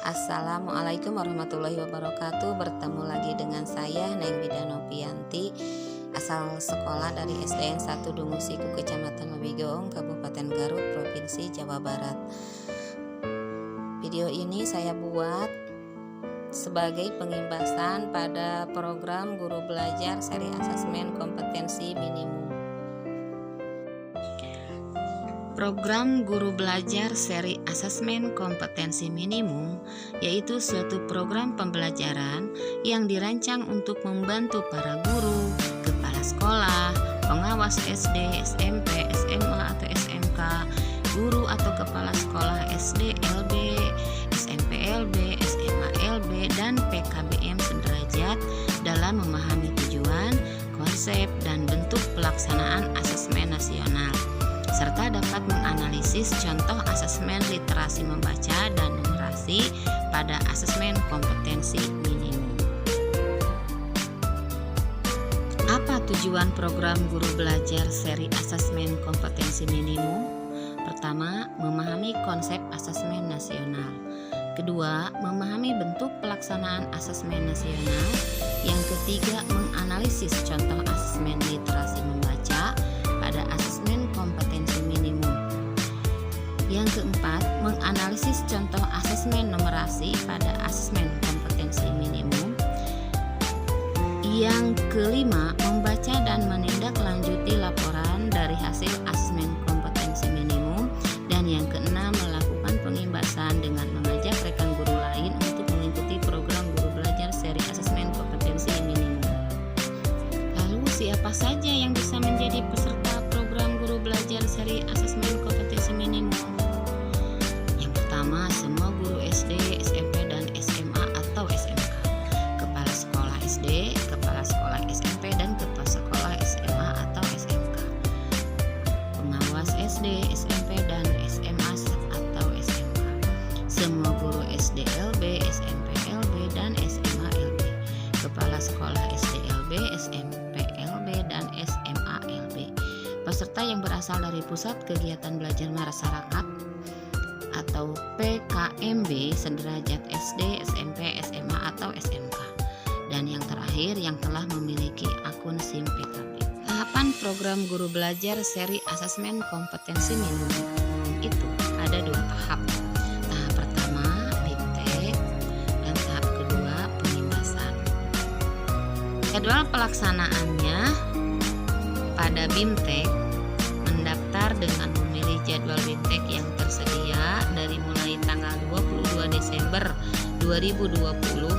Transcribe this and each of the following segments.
Assalamualaikum warahmatullahi wabarakatuh. Bertemu lagi dengan saya Neng Wida Novianti, asal sekolah dari SDN 1 Dungusiku, Kecamatan Lewigong, Kabupaten Garut, Provinsi Jawa Barat. Video ini saya buat sebagai pengimbasan pada program Guru Belajar Seri Asesmen Kompetensi Minimum. Program Guru Belajar Seri Asesmen Kompetensi Minimum yaitu suatu program pembelajaran yang dirancang untuk membantu para guru, kepala sekolah, pengawas SD, SMP, SMA atau SMK, guru atau kepala sekolah SD, LB, SMP LB, SMA LB, dan PKBM sederajat dalam memahami tujuan, konsep, dan bentuk pelaksanaan asesmen nasional, serta dapat menganalisis contoh asesmen literasi membaca dan numerasi pada asesmen kompetensi minimum. Apa tujuan program Guru Belajar Seri Asesmen Kompetensi Minimum? Pertama, memahami konsep asesmen nasional. Kedua, memahami bentuk pelaksanaan asesmen nasional. Yang ketiga, menganalisis contoh asesmen literasi membaca pada asesmen kompetensi minimum. Yang keempat, menganalisis contoh asesmen numerasi pada asesmen kompetensi minimum. Yang kelima, membaca dan menindaklanjuti laporan dari hasil asesmen kompetensi minimum. Dan yang keenam, melakukan pengimbasan dengan mengajak rekan guru lain untuk mengikuti program Guru Belajar Seri Asesmen Kompetensi Minimum. Lalu siapa saja yang bisa menjadi peserta program Guru Belajar Seri Asesmen Kompetensi Minimum? Yang pertama, semua guru SD, SMP, dan SMA atau SMK, kepala sekolah SD, kepala sekolah SMP, dan kepala sekolah SMA atau SMK, pengawas SD, SMP, dan SMA atau SMK, semua guru SD LB, SMP LB, dan SMA LB, kepala sekolah SD LB, SMP LB, dan SMA LB, peserta yang berasal dari Pusat Kegiatan Belajar Masyarakat atau PKMB sederajat SD, SMP, SMA atau SMK, dan yang terakhir yang telah memiliki akun SIM PKB. Tahapan program Guru Belajar Seri Asesmen Kompetensi Minimum itu ada 2 tahap. Tahap pertama BIMTEK dan tahap kedua pengimbasan. Jadwal pelaksanaannya pada BIMTEK, mendaftar dengan memilih jadwal BIMTEK yang tersedia dari mulai tanggal 22 Desember 2020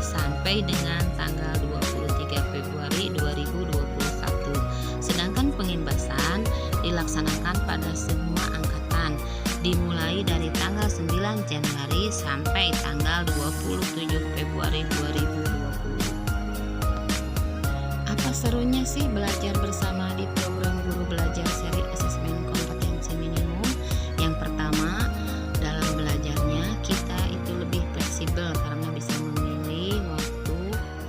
sampai dengan tanggal 23 Februari 2021. Sedangkan pengimbasan dilaksanakan pada semua angkatan dimulai dari tanggal 9 Januari sampai tanggal 27 Februari 2020. Apa serunya sih belajar bersama di program Guru Belajar Seri Asesmen Kompetensi Minimum? Yang pertama, dalam belajarnya kita itu lebih fleksibel karena bisa memilih waktu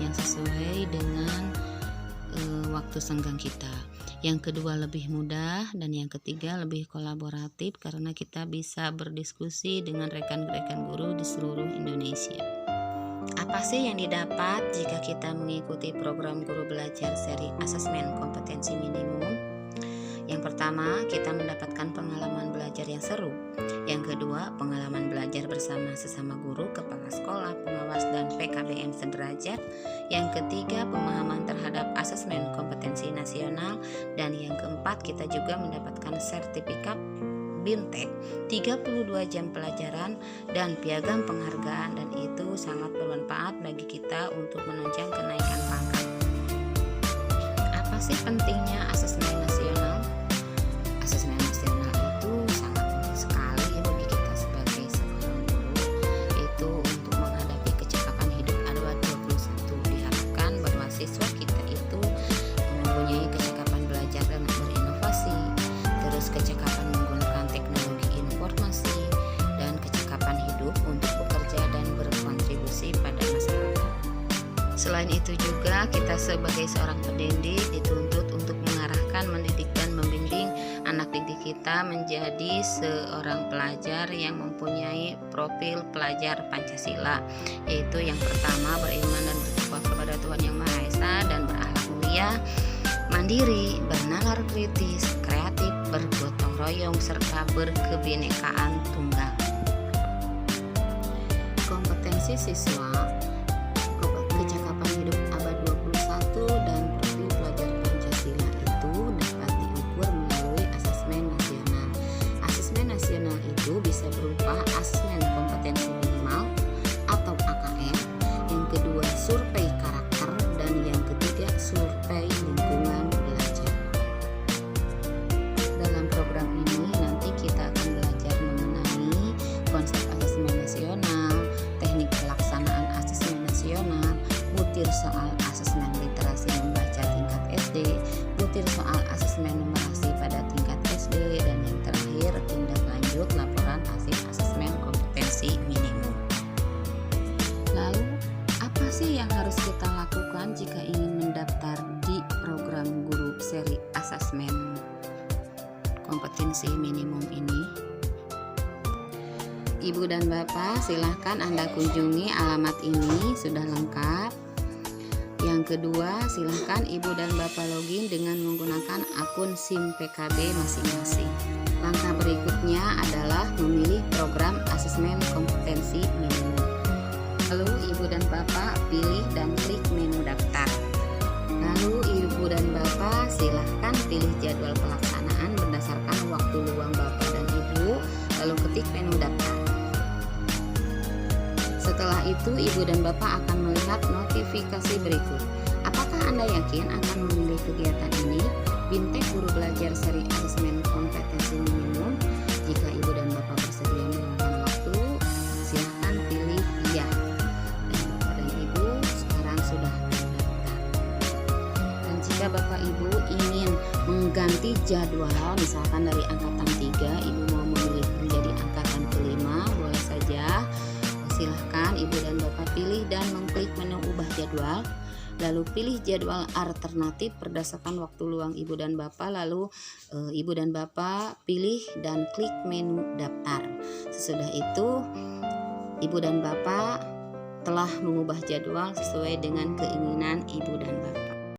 yang sesuai dengan waktu senggang kita. Yang kedua, lebih mudah, dan yang ketiga lebih kolaboratif karena kita bisa berdiskusi dengan rekan-rekan guru di seluruh Indonesia. Apa sih yang didapat jika kita mengikuti program Guru Belajar Seri Asesmen Kompetensi Minimum? Yang pertama, kita mendapatkan pengalaman belajar yang seru. Yang kedua, pengalaman belajar bersama sesama guru, kepala sekolah, pengawas, dan PKBM sederajat. Yang ketiga, pemahaman terhadap asesmen kompetensi nasional. Dan yang keempat, kita juga mendapatkan sertifikat BIMTEK, 32 jam pelajaran, dan piagam penghargaan, dan itu sangat bermanfaat bagi kita untuk menunjang kenaikan pangkat. Apa sih pentingnya asesmen nasional? Asesmen nasional itu sangat penting sekali bagi kita sebagai seorang guru, itu untuk menghadapi kecakapan hidup abad 21. Diharapkan bahwa siswa kita itu mempunyai kecakapan belajar dan berinovasi, terus kecakapan menggunakan teknologi informasi, dan kecakapan hidup untuk bekerja dan berkontribusi pada masyarakat. Selain itu juga kita sebagai seorang pendidik dituntut untuk mengarahkan, mendidik, dan membimbing anak didik kita menjadi seorang pelajar yang mempunyai profil pelajar Pancasila, yaitu yang pertama beriman dan bertakwa kepada Tuhan Yang Maha Esa dan berakhlak mulia, mandiri, bernalar kritis, kreatif, bergotong royong, serta berkebinekaan tunggal. Kompetensi siswa, kecakapan hidup abad 21 dan profil pelajar Pancasila itu dapat diukur melalui asesmen nasional. Asesmen nasional itu bisa berupa asesmen kompetensi minimal atau AKM, yang kedua survei karakter, dan yang ketiga survei lingkungan belajar. Dalam program ini nanti kita akan belajar mengenai konsep asesmen nasional, teknik pelaksanaan asesmen nasional, butir soal asesmen literasi membaca tingkat SD, butir soal asesmen numerasi pada tingkat SD, dan yang terakhir tindak lanjut laporan hasil asesmen kompetensi minimum. Lalu, apa sih yang harus kita lakukan jika ingin mendaftar di program guru seri asesmen kompetensi minimum ini? Ibu dan Bapak, silahkan Anda kunjungi alamat ini, sudah lengkap. Yang kedua, silahkan Ibu dan Bapak login dengan menggunakan akun SIM PKB masing-masing. Langkah berikutnya adalah memilih program asesmen kompetensi minimum. Lalu Ibu dan Bapak pilih dan klik menu daftar. Lalu Ibu dan Bapak silahkan pilih jadwal pelaksanaan berdasarkan waktu luang Bapak dan Ibu, lalu ketik menu daftar. Setelah itu, Ibu dan Bapak akan melihat notifikasi berikut. Apakah Anda yakin akan memilih kegiatan ini? Bintek Guru Belajar Seri Asesmen Kompetensi Minimum. Jika Ibu dan Bapak bersedia meluangkan waktu, silahkan pilih ya. Dan Bapak dan Ibu sekarang sudah terdaftar. Dan jika Bapak Ibu ingin mengganti jadwal, misalkan dari angkatan 3, Ibu mau memilih menjadi angkatan kelima, boleh saja. Silahkan Ibu dan Bapak pilih dan mengklik menu ubah jadwal, lalu pilih jadwal alternatif berdasarkan waktu luang Ibu dan Bapak, lalu Ibu dan Bapak pilih dan klik menu daftar. Sesudah itu Ibu dan Bapak telah mengubah jadwal sesuai dengan keinginan Ibu dan Bapak.